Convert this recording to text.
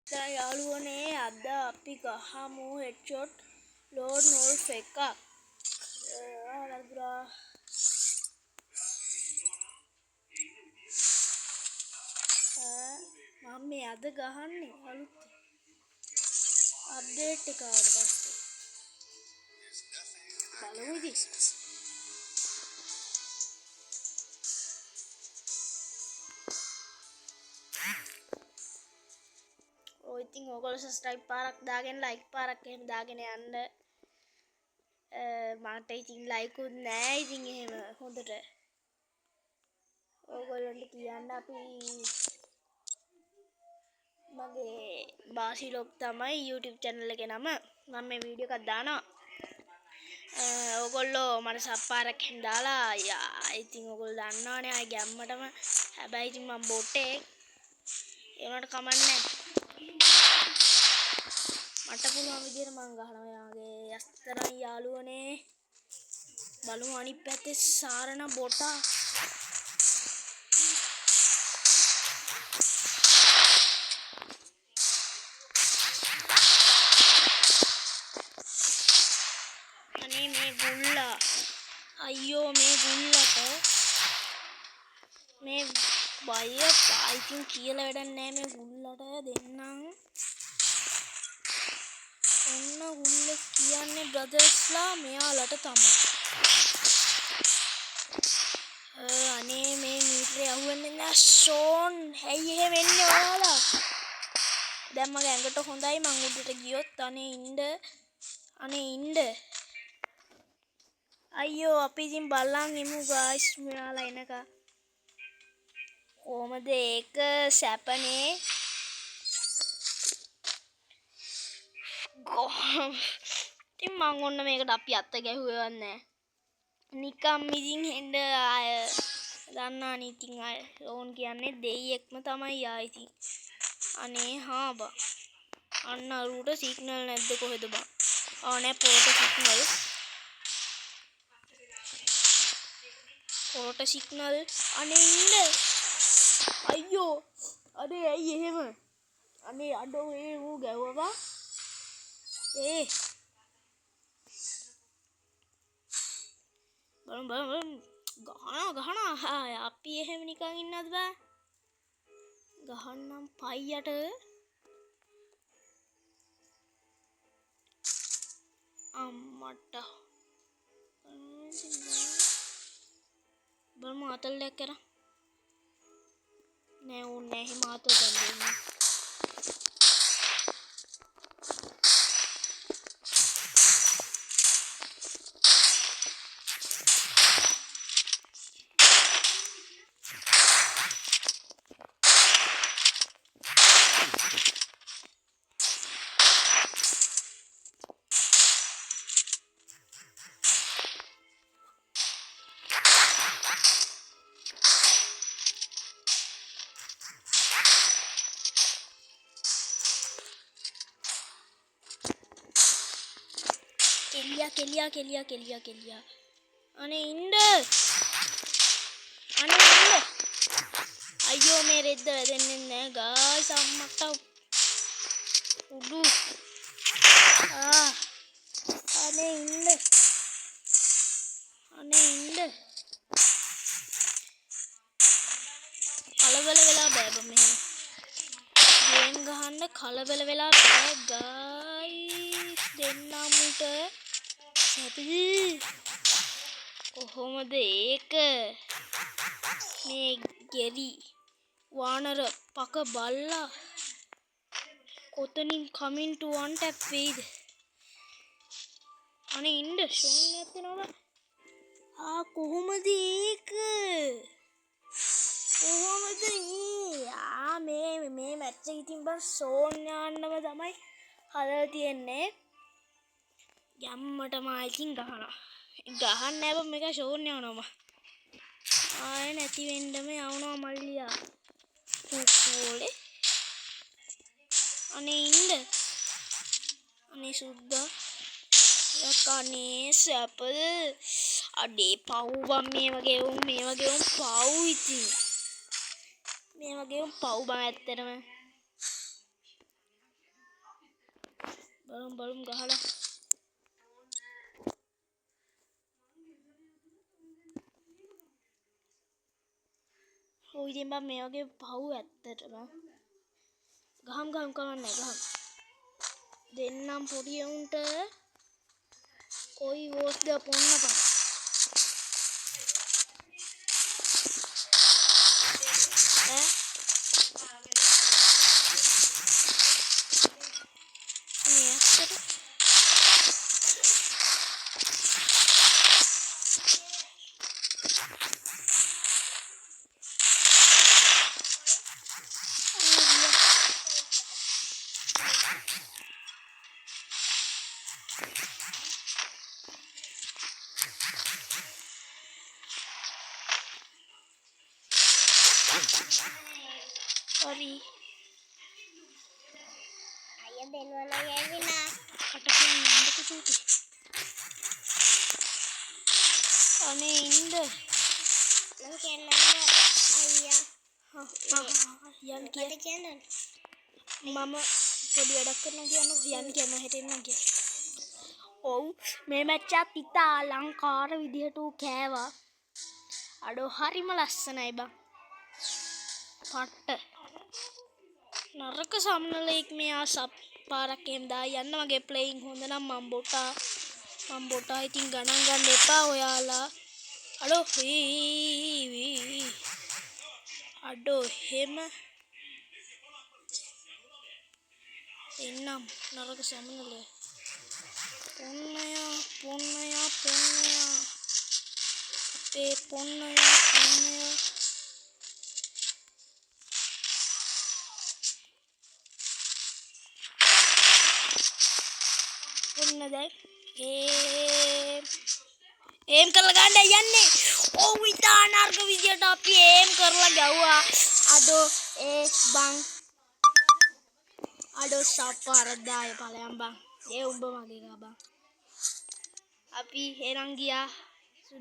දැන් යාළුවනේ අද අපි ගහමු හෙඩ්ෂොට් ලෝඩ් නෝල්ෆ් එකක්. මම මේ අද ගහන්නේ අලුත් අප්ඩේට් එක ආවට පස්සේ. බලමු ඉතින්. ඉතින් ඔයගොල්ලෝ සබ්ස්ක්‍රයිබ් පාරක් දාගෙන ලයික් පාරක් එහෙම දාගෙන යන්න. මට ඉතින් ලයික් උත් නෑ ඉතින් එහෙම හොඳට. ඔයගොල්ලන්ට කියන්න අපි මගේ බාසිලොක් තමයි YouTube channel එකේ නම. මම මේ වීඩියෝ එකක් දානවා. ඔයගොල්ලෝ මට සබ් පාරක් එහෙම දාලා ඉතින් ඔයගොල්ලෝ දන්නවනේ ආයි ගැම්මටම. හැබැයි ඉතින් මම බොටේ. ඒ වුණාට කමක් නෑ. මට පුළුවන් විදියට මං ගහනවා යාගේ යස්තරන් යාළුවනේ. බලමු අනිත් පැත්තේ සාරණ බොටා. අනේ මේ ගුල්ලා අයියෝ මේ ගුල්ලට මේ බය ඉතින් කියලා වැඩක් නෑ මේ ගුල්ලට දෙන්නම්. ඔන්න ගුල්ල කියන්නේ බ්‍රදර්ස්ලා මෙයාලට තමයි. අනේ මේ මීටරේ අහුවෙන්නේ නෑ ෂෝන්. ඇයි එහෙම වෙන්නේ ඔයාලා? දැන් මගේ ඇඟට හොඳයි මං උඩට ගියොත් අනේ ඉන්න. අයියෝ අපි ඉතින් බලන් ඉමු ගායිස් මෙයාලා එනකම්. කොහමද ඒක සැපනේ? ඉතින් මං ඔන්න මේකට අපි අත්ත ගැහුවේවත් නෑ. නිකම් ඉතින් හෙන්න ආය දන්නානේ ඉතින් ආය ඕන් කියන්නේ දෙයියෙක්ම තමයි ආ ඉතින්. අනේ හා බං. අන්න අරුට සිග්නල් නැද්ද කොහෙද බං? නෑ පොට සිග්නල්. අනේ ඉන්න. අයියෝ. අනේ ඇයි එහෙම? අනේ අඩෝ ඌ ගැව්වා. බලමු ගහනවා අපි එහෙම නිකන් ඉන්නද බෑ. ගහන්නම් පයියට. අම්මට බලමු අතල් දැක්කලා නෑ ඕනේ එහෙම අතල් ගන්න. කෙලියා. අනේ ඉන්න. අයියෝ මේ රෙද්ද වැදෙන්නේ නැහැ ගායිස් අම්මට උඩු. අනේ ඉන්න. කලබල වෙලා බෑ බම් මෙහෙම. ගේම් ගහන්න කලබල වෙලා බෑ ගායිස් දෙන්නමුට. කොහොමද ඒක? මේ ගෙරි වානර පක බල්ලා කොතනින් කමින් ටු වන් ටැප් වෙයිද? අනේ ඉන්න ෂෝන් නැත්තේනවා. කොහොමද ඒක? මේ මැච් එක ඉතින් බස් ෂෝන් යන්නම තමයි හදලා තියෙන්නේ. යම්මටම ආයිකින් ගහනවා. ගහන්න නෑ බම් මේක ෂෝන් යවනවා. ආය නැති වෙන්නම යවනවා මල්ලියා. කුකෝලේ. අනේ ඉන්න. අනේ සුද්දා. යකනේ සැපද. අඩේ පව් බම් මේ වගේ උන් පව් ඉතින්. මේ වගේ උන් පව් බම් ඇත්තටම. බලමු ගහලා. ඔය ඉතින් බං මේ වගේ පව් ඇත්තටම. ගහම් කවන්නේ ගහම්. දෙන්නම් පොඩි උන්ට කොයි වෝස්ද පොන්නපා. Sorry. Ayah belum lagi na. Katakan ini kecuti. Aneh ini. Mungkin mana ayah. Yan kia. Kata channel. Mama podi වැඩක් කරනවා කියනවා යන්න කියන හැටෙන්න කිය. ඔව් මේ මැච්චත් ඉතා අලංකාර විදිහට ඌ කෑවා. අඩෝ හරිම ලස්සනයි බං. පට්ට. නරක සම්නලෙක් මෙයා සබ් පාරක් එහෙම දාලා යන්න මගේ ප්ලේයින් හොඳ නම් මම බොටා ඉතින් ගණන් ගන්න එපා ඔයාලා. අඩෝ අඩෝ එහෙම එන්නම් නරක සම්නලේ. පොන්නයා අපේ පොන්නයා ඔන්න දැන් ඒම් කරලා ගන්න යන්නේ. ඔව් ඉතා නරක විදියට අපි ඒම් කරලා ගැව්වා. අදෝ බං අඩෝ සප්පාරදාය ඵලයන් බං. ඒ උඹ මගේ ගා බං. අපි එරන් ගියා